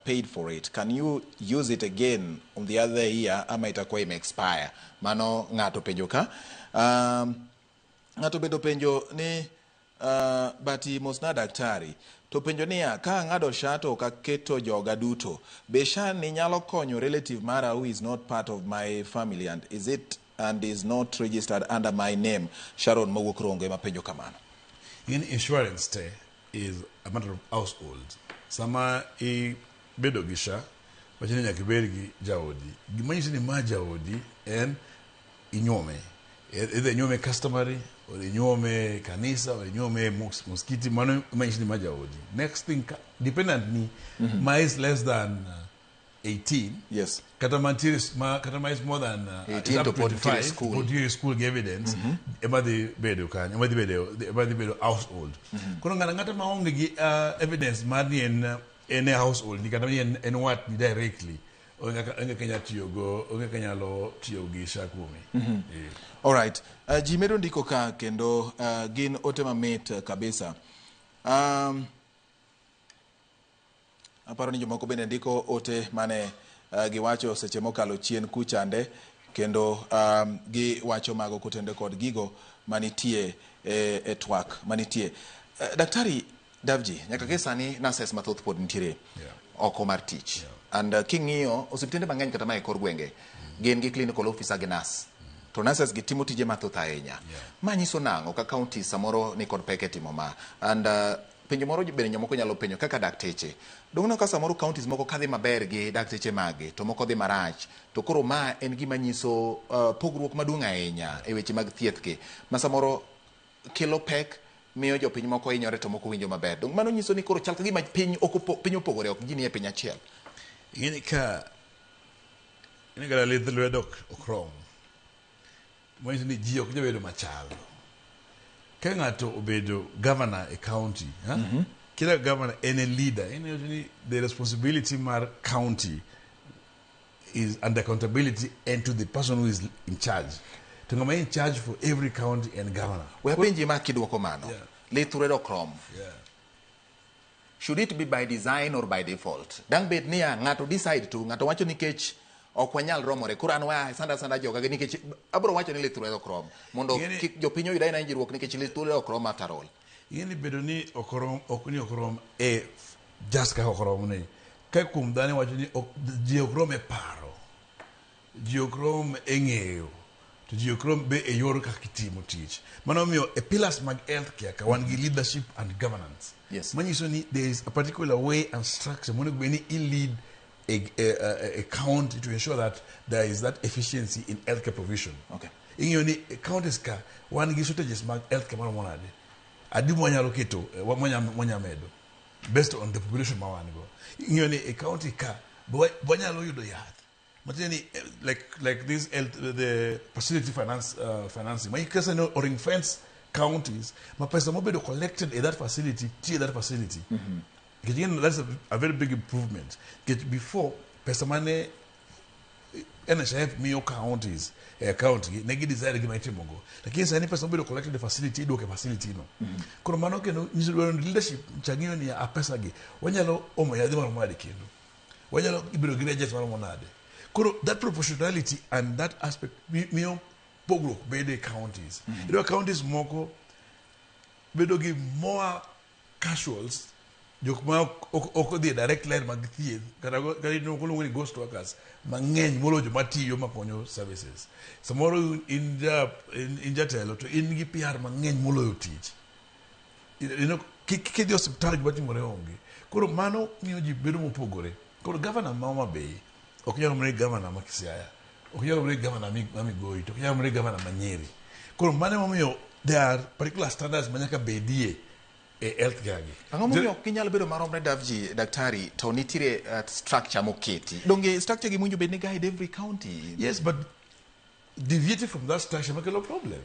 paid for it, can you use it again on the other year ama itakuwa expire? Mano ng'ato penjo ka. Ng'ato bedo penjo ni bati mosna daktari. To penjo niya, ka ng'ado shato ka keto joga duto, be sha ni nyalo konyo relative mara who is not part of my family and is not registered under my name? Sharon mowuok Rongo ema penjo kamano. In insurance is a matter of household. Sama I bedo gisha, wachini nyakiberi jaodi. Gimanyi ni ma jaodi en inyome. Either inyome customary, or inyome kanisa, or inyome mosquiti, mano manyi ni ma jaodi. Next thing, dependent ni, ma is less than 18. Yes. Katama is more than 18 to 25. school. School evidence. Eba the bedo household. Kono ngata maonge gi evidence mani in a household. Ni katama en what ni directly. Onge kenya tiyogo, onge kenya lo tiyogi shakumi. All right. Jimedo ndiko ka kendo gin otema mate kabisa. Aparo ni jomoko bende ndiko ote mane giwacho seche mokalo chien kuchande kendo giwacho mago kotende kod gigo manitie e twak manitie. Daktari Davji, nyaka ke sani nurses mathoth pod nitiere oko mar tich. And king'iyo osiptende mang'eny kata mae kor gwenge gin gi clinical officer gi nurse. To nurses gitimo tije mathoth ahinya. Manyiso nang'o ka county samoro ni kod peke timo ma. And penjo moro bende nyamoko nyalo penjo kaka dakteche. Dong'no ka samoro counties moko kadhi maber gi dakteche mage to moko dhi marach. To koro ma en gima nyiso pogruok maduong' ahinya e weche mag thieth ke. Ma samoro kelo pek miyo jopiny moko hinyore to moko winjo maber. Dong mano nyiso ni koro chal ka gima piny opogore ok gini e piny achiel. Ini gara lith lwedo okrom. Mwanyiso ni ji ok jabedo machalo. Ka ng'ato obedo governor a county, kila governor any leader, the responsibility mar county is under accountability and to the person who is in charge. To ngama in charge for every county and governor. We penji ma kidwoko mano. Lith lwedo okrom. Should it be by design or by default? Dang bet niya ng'ato decide to ng'ato wacho nikech ok wanyal romore kura an wa sanda joga nikech abro wacho ni lith lwedo okrom mondo kik jopiny oyud aina injruok nikech lith lwedo okrom after all. Yeni bedo ni okrom ok ni okrom just ka okrom ni ka kum dani wacho ni ji okrom e paro, ji okrom e ng'eyo, to ji okrom be e yor kaka itimo tich. Mano miyo e pillars mag healthcare ka wan gi leadership and governance. Yes. Manyiso ni there is a particular way and structure monego be ni lead a county to ensure that there is that efficiency in healthcare provision. Okay. In your counties ka one gives shortages mag healthcare man one ade. Adi mwanya loketo mwanya medo based on the population ma wan go. In your county ka mwanya lo yudo yath. Mateni like this the facility financing. When you can know or ring fence counties, ma pesa mo bedo collected in that facility, Again, that's a very big improvement. Before, pesa mane NHF mio counties, county, negi desire gi maite mongo. Lakini sasa ni pesa mbido collected the facility, do ke facility no. Kono mano ke no nizulwa leadership changio ni a pesa gi. Wanyalo omo ya dima romadi kendo. Wanyalo ibido graduate maro monade. Kono that proportionality and that aspect mio pogro bede counties. Ido counties moko bedo gi more casuals. Jokma oko the direct line mag thieth kata no kolungo ni ghost workers mang'eny molo joma tiyo makonyo services. Samoro in jatelo to in gi PR mang'eny moloyo tich. Kidhi hospital gi batimore onge. Koro mano miyo ji bedo mopogore. Koro governor ma Homa Bay ok nyalo mre governor ma Kisiaya. Ok nyalo mre governor ma Migori. Ok nyalo mre governor ma Nyeri. Koro mano momiyo there are particular standards manyaka bedie health gagi. Ang'o momiyo kinyalo bedo maromre Davji daktari to nitire structure moketi. Donge structure gi munjo bed ni guide every county. Yes, but deviating from that structure make a problem.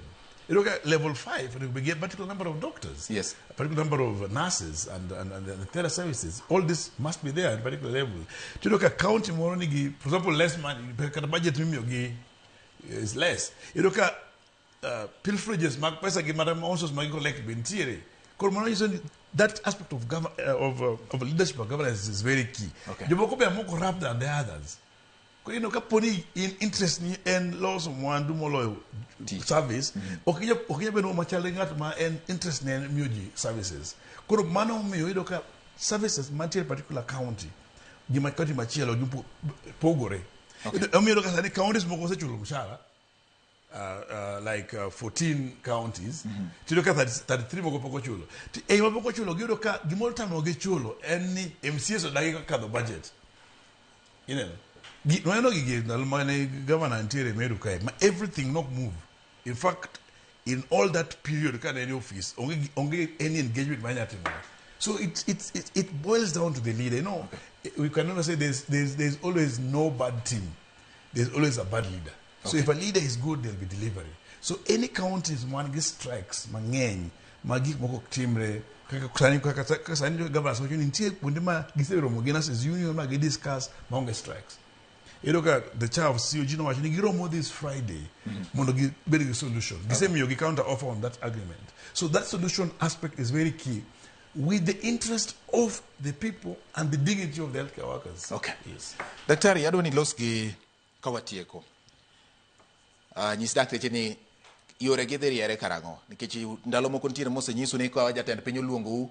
You look at level 5, and we get a particular number of doctors. Yes. A particular number of nurses and the tele services. All this must be there at a particular level. To look at county moronigi, for example, less money, the budget is less. You look at pilferages, pesa gi madam also collect bintiri. That aspect of of leadership and governance is very key. Okay. Jomoko be more corrupt than the others. You know, kaponi in interest ni en laws of one do moloyo service. Okay, be no machalengat ma en interest ni en muji services. Kuro mano mi yo ka services mantier particular county. Gima county machielo jumpo pogore. Omi yo ka sani counties moko se chulo mshahara. Like 14 counties. Ti look at 33 moko poko chulo. Ti e moko chulo gido ka gimol tamo ge chulo any MCS o dagi ka the budget. You know. No no gi na governor Nitie medu kai. Everything not move. In fact, in all that period ka any office onge any engagement manyati. So it boils down to the leader. You know, we can never say there's always no bad team. There's always a bad leader. So if a leader is good, there'll be delivery. So any counties one gets strikes, mang'eny, magi moko timre, kaka sani governor so Nitie pundima gise Ramogi as union ma ge discuss monge strikes. You look at the chair of COG no machine giromo this Friday, mondo gi very solution. Gise mi yogi counter offer on that agreement. So that solution aspect is very key with the interest of the people and the dignity of the healthcare workers. Okay. Yes. Daktari, adwa ni los gi kawatieko. Nyis dakteche ni yore gi dhi riere karang'o nikech ndalo moko nitiere mosenyisu ni ka jatend piny oluongou